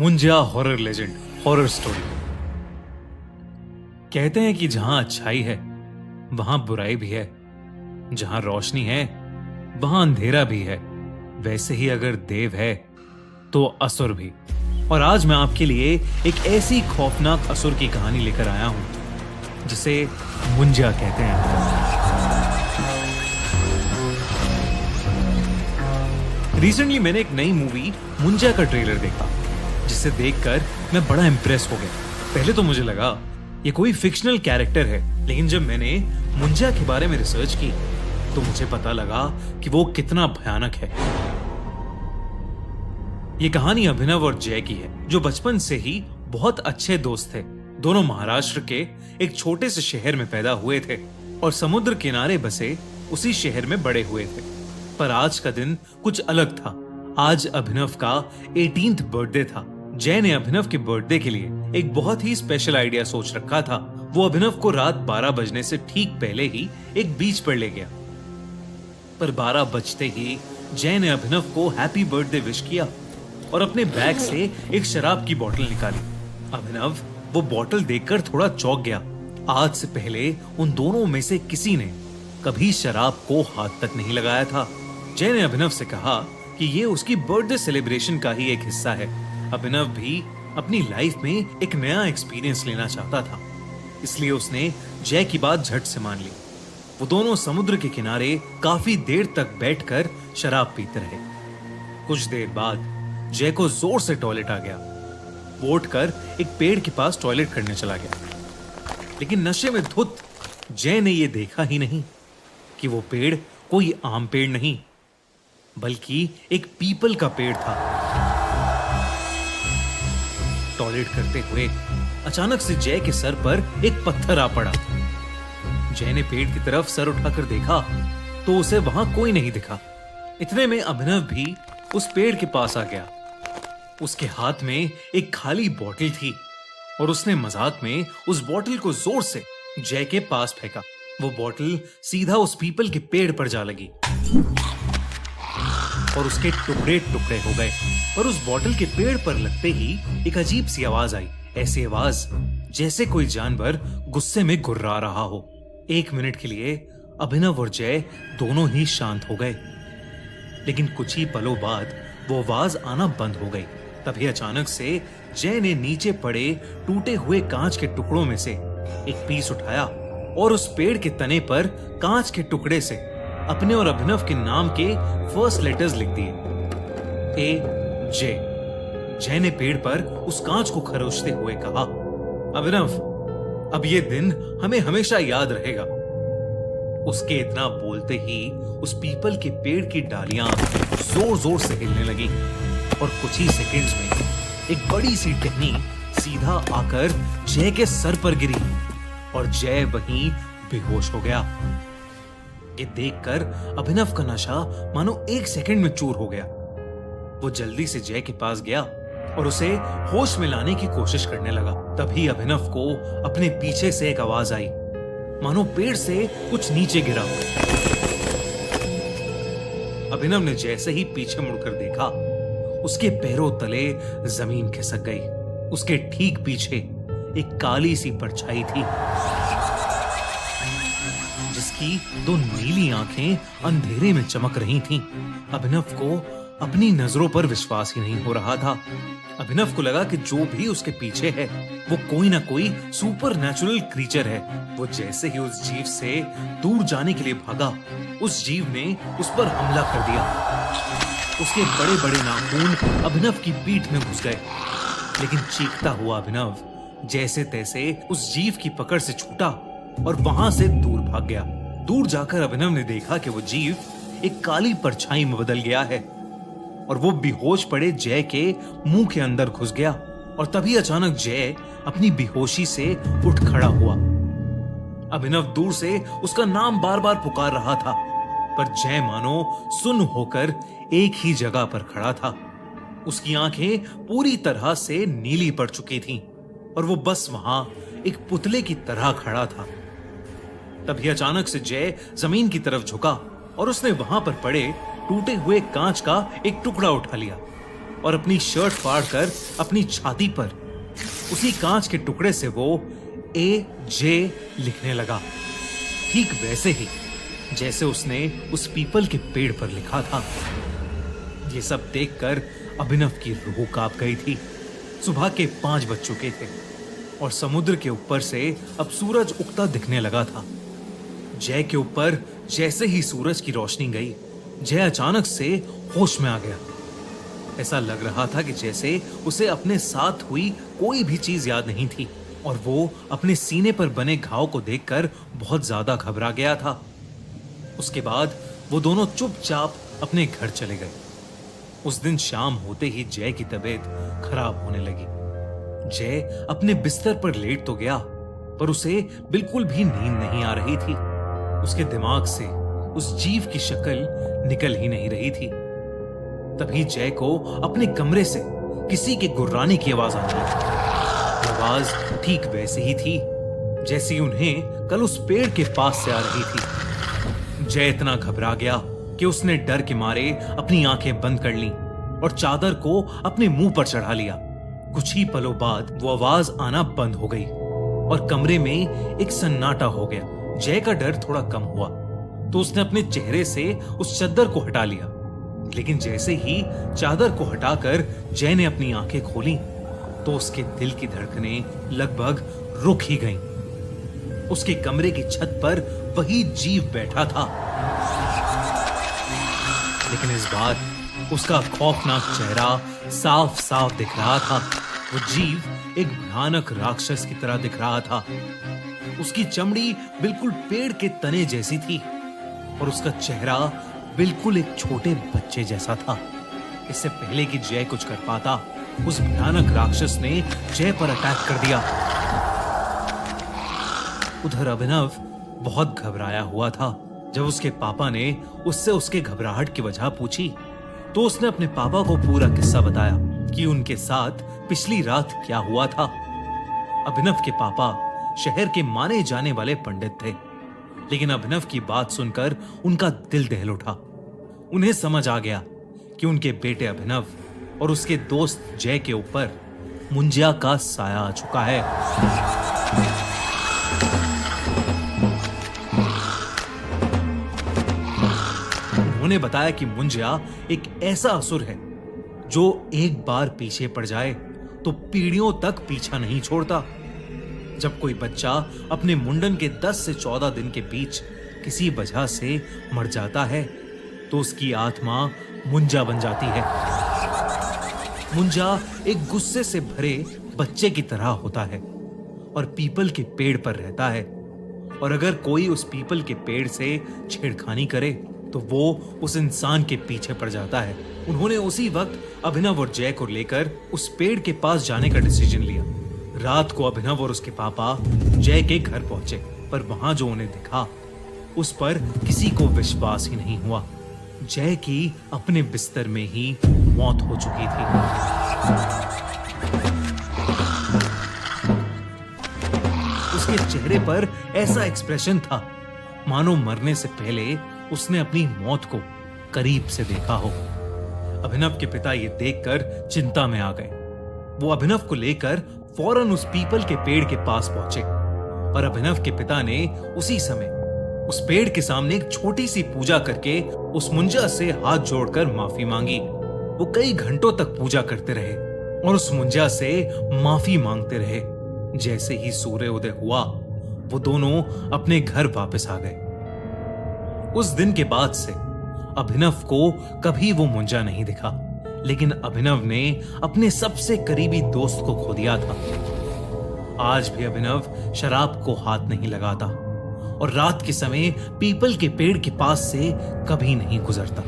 मुंजा horror legend, horror story. कहते हैं कि जहां अच्छाई है वहां बुराई भी है, जहां रोशनी है वहां अंधेरा भी है। वैसे ही अगर देव है तो असुर भी। और आज मैं आपके लिए एक ऐसी खौफनाक असुर की कहानी लेकर आया हूं जिसे मुंजा कहते हैं। रिसेंटली मैंने एक नई मूवी मुंजा का ट्रेलर देखा, जिसे देखकर मैं बड़ा इंप्रेस हो गया। पहले तो मुझे लगा ये कोई फिक्शनल कैरेक्टर है, लेकिन जब मैंने मुंजा के बारे में रिसर्च की तो मुझे पता लगा कि वो कितना भयानक है। ये कहानी अभिनव और जय की है, जो बचपन से ही बहुत अच्छे दोस्त थे। दोनों महाराष्ट्र के एक छोटे से शहर में पैदा हुए थे और समुद्र किनारे बसे उसी शहर में बड़े हुए थे। पर आज का दिन कुछ अलग था। आज अभिनव का 18th बर्थडे था। जय ने अभिनव के बर्थडे के लिए एक बहुत ही स्पेशल आइडिया सोच रखा था। वो अभिनव को रात 12 बजने से ठीक पहले ही एक बीच पर ले गया। पर 12 बजते ही जय ने अभिनव को हैप्पी बर्थडे विश किया और अपने बैग से एक शराब की बोतल निकाली। अभिनव वो बोतल देखकर थोड़ा चौंक गया। आज से पहले उन दोनों में से किसी ने कभी शराब को हाथ तक नहीं लगाया था। जय ने अभिनव से कहा कि ये उसकी बर्थडे सेलिब्रेशन का ही एक हिस्सा है। अभिनव भी अपनी लाइफ में एक नया एक्सपीरियंस लेना चाहता था, इसलिए उसने जय की बात झट से मान ली। वो दोनों समुद्र के किनारे काफी देर तक बैठकर शराब पीते रहे। कुछ देर बाद जय को जोर से टॉयलेट आ गया। वो उठकर एक पेड़ के पास टॉयलेट करने चला गया, लेकिन नशे में धुत जय ने यह देखा ही नहीं कि वो पेड़ कोई आम पेड़ नहीं, बल्कि एक पीपल का पेड़ था। टॉयलेट करते हुए अचानक से जय के सर पर एक पत्थर आ पड़ा। जय ने पेड़ की तरफ सर उठाकर देखा तो उसे वहां कोई नहीं दिखा। इतने में अभिनव भी उस पेड़ के पास आ गया। उसके हाथ में एक खाली बोतल थी और उसने मजाक में उस बोतल को जोर से जय के पास फेंका। वो बोतल सीधा उस पीपल के पेड़ पर जा लगी और उसके टुकड़े टुकड़े हो गए। पर उस बोतल के पेड़ पर लगते ही एक अजीब सी आवाज आई। ऐसी आवाज जैसे कोई जानवर गुस्से में गुर्रा रहा हो। 1 मिनट के लिए अभिनव और जय दोनों ही शांत हो गए, लेकिन कुछ ही पलों बाद वो आवाज आना बंद हो गई। तभी अचानक से जय ने नीचे पड़े टूटे हुए कांच के टुकड़ों में से एक पीस उठाया और उस पेड़ के तने पर कांच के टुकड़े से अपने और अभिनव के नाम के फर्स्ट लेटर्स लिख दिए, AJ। जय ने पेड़ पर उस कांच को खरोचते हुए कहा, अभिनव, अब ये दिन हमें हमेशा याद रहेगा। उसके इतना बोलते ही उस पीपल के पेड़ की डालियां जोर जोर से हिलने लगी और कुछ ही सेकंड्स में एक बड़ी सी टहनी सीधा आकर जय के सर पर गिरी और जय वहीं बेहोश हो गया। ये देखकर अभिनव का नशा मानो 1 सेकंड में चूर हो गया। वो जल्दी से जय के पास गया और उसे होश में लाने की कोशिश करने लगा। तभी अभिनव को अपने पीछे से एक आवाज आई, मानो पेड़ से कुछ नीचे गिरा। अभिनव ने जैसे ही पीछे मुड़कर देखा, उसके पैरों तले जमीन खिसक गई। उसके ठीक पीछे एक काली सी परछाई थी, जिसकी 2 नीली आंखें अंधेरे में चमक रही थीं। अभिनव को अपनी नजरों पर विश्वास ही नहीं हो रहा था। अभिनव को लगा कि जो भी उसके पीछे है वो कोई ना कोई सुपर नेचुरल क्रीचर है। वो जैसे ही उस जीव से दूर जाने के लिए भागा, उस जीव ने उस पर हमला कर दिया। उसके बड़े बड़े नाखून अभिनव की पीठ में घुस गए, लेकिन चीखता हुआ अभिनव जैसे तैसे उस जीव की पकड़ से छूटा और वहां से दूर भाग गया। दूर जाकर अभिनव ने देखा कि वो जीव एक काली परछाई में बदल गया है और वो बेहोश पड़े जय के मुंह के अंदर घुस गया। और तभी अचानक जय अपनी बेहोशी से उठ खड़ा हुआ। अभिनव दूर से उसका नाम बार बार पुकार रहा था, पर जय मानो सुन्न होकर एक ही जगह पर खड़ा था। उसकी आंखें पूरी तरह से नीली पड़ चुकी थीं और वो बस वहां एक पुतले की तरह खड़ा था। तभी अचानक से जय जमीन की तरफ झुका और उसने वहां पर पड़े टूटे हुए कांच का एक टुकड़ा उठा लिया और अपनी शर्ट फाड़कर अपनी छाती पर उसी कांच के टुकड़े से वो AJ लिखने लगा, ठीक वैसे ही जैसे उसने उस पीपल के पेड़ पर लिखा था। ये सब देखकर अभिनव की रूह कांप गई थी। सुबह के 5 बज चुके थे और समुद्र के ऊपर से अब सूरज उगता दिखने लगा था। जय के ऊपर जैसे ही सूरज की रोशनी गई, जय अचानक से होश में आ गया। ऐसा लग रहा था कि जैसे उसे अपने साथ हुई कोई भी चीज याद नहीं थी और वो अपने सीने पर बने घाव को देखकर बहुत ज्यादा घबरा गया था। उसके बाद वो दोनों चुपचाप अपने घर चले गए। उस दिन शाम होते ही जय की तबीयत खराब होने लगी। जय अपने बिस्तर पर लेट तो गया, पर उसे बिल्कुल भी नींद नहीं आ रही थी। उसके दिमाग से उस जीव की शक्ल निकल ही नहीं रही थी। तभी जय को अपने कमरे से किसी के गुर्राने की आवाज आने लगी। आवाज ठीक वैसे ही थी जैसी उन्हें कल उस पेड़ के पास से आ रही थी। जय इतना घबरा गया कि उसने डर के मारे अपनी आंखें बंद कर लीं और चादर को अपने मुंह पर चढ़ा लिया। कुछ ही पलों बाद वो आवाज आना बंद हो गई और कमरे में एक सन्नाटा हो गया। जय का डर थोड़ा कम हुआ तो उसने अपने चेहरे से उस चादर को हटा लिया, लेकिन जैसे ही चादर को हटाकर जय ने अपनी आंखें खोली तो उसके दिल की धड़कनें लगभग रुक ही गईं। उसके कमरे की छत पर वही जीव बैठा था, लेकिन इस बार उसका खौफनाक चेहरा साफ साफ दिख रहा था। वो जीव एक भयानक राक्षस की तरह दिख रहा था। उसकी चमड़ी बिल्कुल पेड़ के तने जैसी थी और उसका चेहरा बिल्कुल एक छोटे बच्चे जैसा था। इससे पहले कि जय कुछ कर पाता, उस भयानक राक्षस ने जय पर अटैक कर दिया। उधर अभिनव बहुत घबराया हुआ था। जब उसके पापा ने उससे उसके घबराहट की वजह पूछी तो उसने अपने पापा को पूरा किस्सा बताया कि उनके साथ पिछली रात क्या हुआ था। अभिनव के पापा शहर के माने जाने वाले पंडित थे, लेकिन अभिनव की बात सुनकर उनका दिल दहल उठा। उन्हें समझ आ गया कि उनके बेटे अभिनव और उसके दोस्त जय के ऊपर मुंजिया का साया आ चुका है। उन्होंने बताया कि मुंजिया एक ऐसा असुर है जो एक बार पीछे पड़ जाए तो पीढ़ियों तक पीछा नहीं छोड़ता। जब कोई बच्चा अपने मुंडन के 10 से 14 दिन के बीच किसी वजह से मर जाता है तो उसकी आत्मा मुंजा बन जाती है। मुंजा एक गुस्से से भरे बच्चे की तरह होता है और पीपल के पेड़ पर रहता है, और अगर कोई उस पीपल के पेड़ से छेड़खानी करे तो वो उस इंसान के पीछे पड़ जाता है। उन्होंने उसी वक्त अभिनव और जय को लेकर उस पेड़ के पास जाने का डिसीजन लिया। रात को अभिनव और उसके पापा जय के घर पहुंचे, पर वहां जो उन्हें दिखा उस पर किसी को विश्वास ही नहीं हुआ। जय की अपने बिस्तर में ही मौत हो चुकी थी। उसके चेहरे पर ऐसा एक्सप्रेशन था मानो मरने से पहले उसने अपनी मौत को करीब से देखा हो। अभिनव के पिता ये देखकर चिंता में आ गए। वो अभिनव को लेकर फौरन उस पीपल के पेड़ के पास पहुंचे और अभिनव के पिता ने उसी समय उस पेड़ के सामने एक छोटी सी पूजा करके उस मुंजा से हाथ जोड़कर माफी मांगी। वो कई घंटों तक पूजा करते रहे और उस मुंजा से माफी मांगते रहे। जैसे ही सूर्य उदय हुआ वो दोनों अपने घर वापस आ गए। उस दिन के बाद से अभिनव को कभी वो मुंजा नहीं दिखा, लेकिन अभिनव ने अपने सबसे करीबी दोस्त को खो दिया था। आज भी अभिनव शराब को हाथ नहीं लगाता और रात के समय पीपल के पेड़ के पास से कभी नहीं गुजरता।